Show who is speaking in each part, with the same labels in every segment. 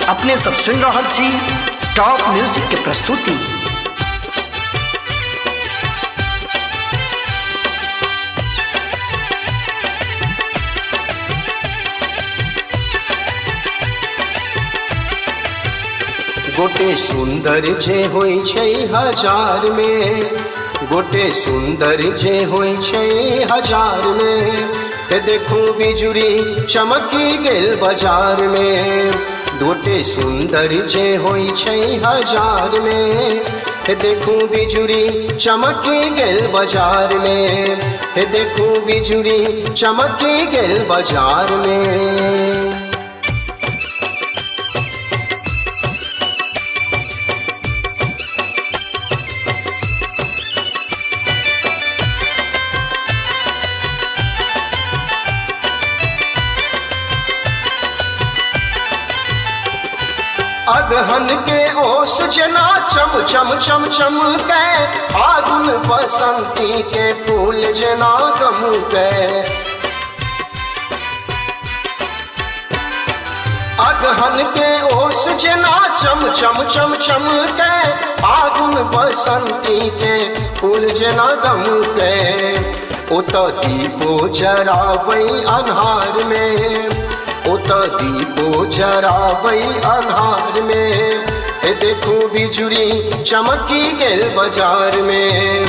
Speaker 1: अपने सब सुन रहल छी टॉप म्यूजिक के प्रस्तुति।
Speaker 2: गोटे सुंदर जे होई छै हजार में, गोटे सुंदर जे होई छै हजार में। देखू बिजुरी चमकी गेल बाजार में, गोटे सुंदर जे होई छै हजार में। देखू बिजुरी चमकी गेल बाजार में, देखू बिजुरी चमकी गेल बाजार में। अगहन के ओस जना चम चम चम चम के, फागुन बसंती के फूल जना गम के। अगहन के ओस जना चम चम चम चम के, फागुन बसंती के फूल जना गम के। उत दीपो जराबै अन्हार में, उत दीपो जराबै अन्हार में। देखू बिजुरी चमकी गेल बाजार में,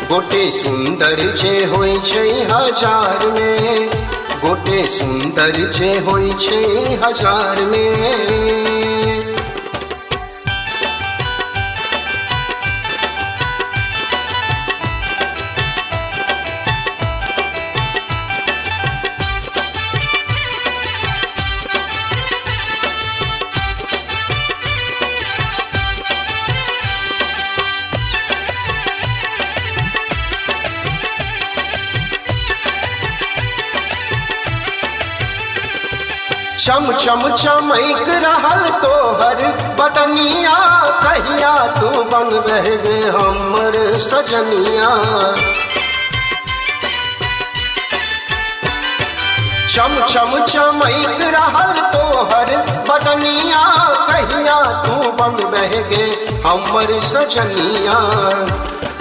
Speaker 2: गोटे सुंदर जे होई छै हजार में, गोटे सुंदर जे होई छै हजार में। चम चम चमक रहल तोहर बदनिया, कहिया तू बनबह गे हमर सजनिया। चम चम चमक रहल तोहर बदनिया, कहिया तू बनबह गे हमर सजनिया।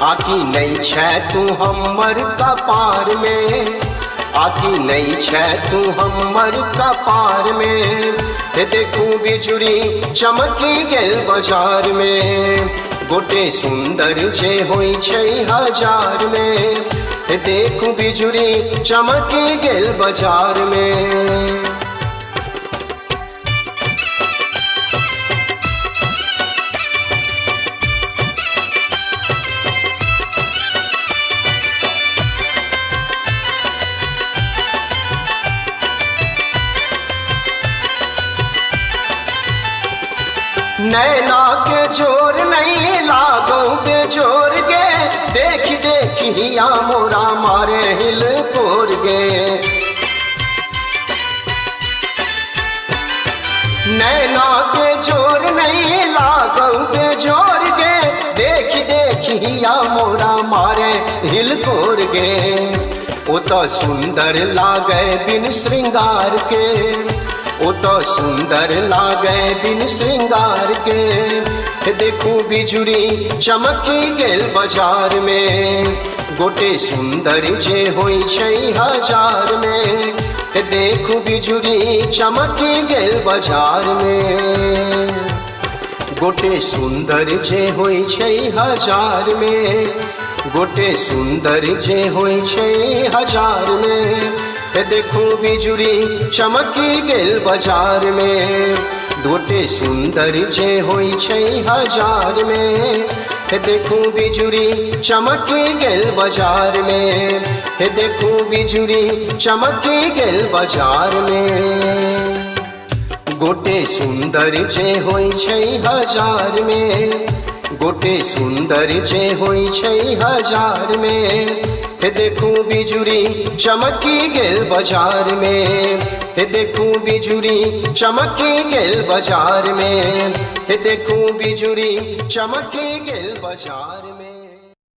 Speaker 2: आकी नहीं छै तू हमर कपार में, आकी नहीं छै तू हमर कपार में। देखू बिजुरी चमकी गेल बाजार में, गोटे सुंदर जे होई छै हजार में। देखू बिजुरी चमकी गेल बाजार में। नैना के जोर नहीं लागो बेजोर गे, देख देख हिया मोरा मारे हिल कोर गे। नैना के जोर नहीं लागो बेजोर गे, देख देख हिया मोरा मारे हिल कोर गे। ओ तो सुंदर लागे बिन श्रृंगार के, ओ तो सुंदर लागे बिन श्रृंगार के। देखू बिजुरी चमकी गेल बाजार में, गोटे सुंदर जे होई छै हजार में। देखू बिजुरी चमकी गेल बाजार में, गोटे सुंदर जे होई छै हजार में, गोटे सुंदर जे होई छै हजार में। देखू बिजुरी चमकी गेल बाजार में, गोटे सुंदर जे होई छै हजार में। देखू बिजुरी चमकी गेल बाजार में, देखू बिजुरी चमकी गेल बाजार में। गोटे सुंदर जे होई छै हजार में, गोटे सुंदर जे होई छै हजार में। देखू बिजुरी चमकी गेल बाजार में, देखू बिजुरी चमकी गेल बाजार में। देखू बिजुरी चमकी गेल बाजार में।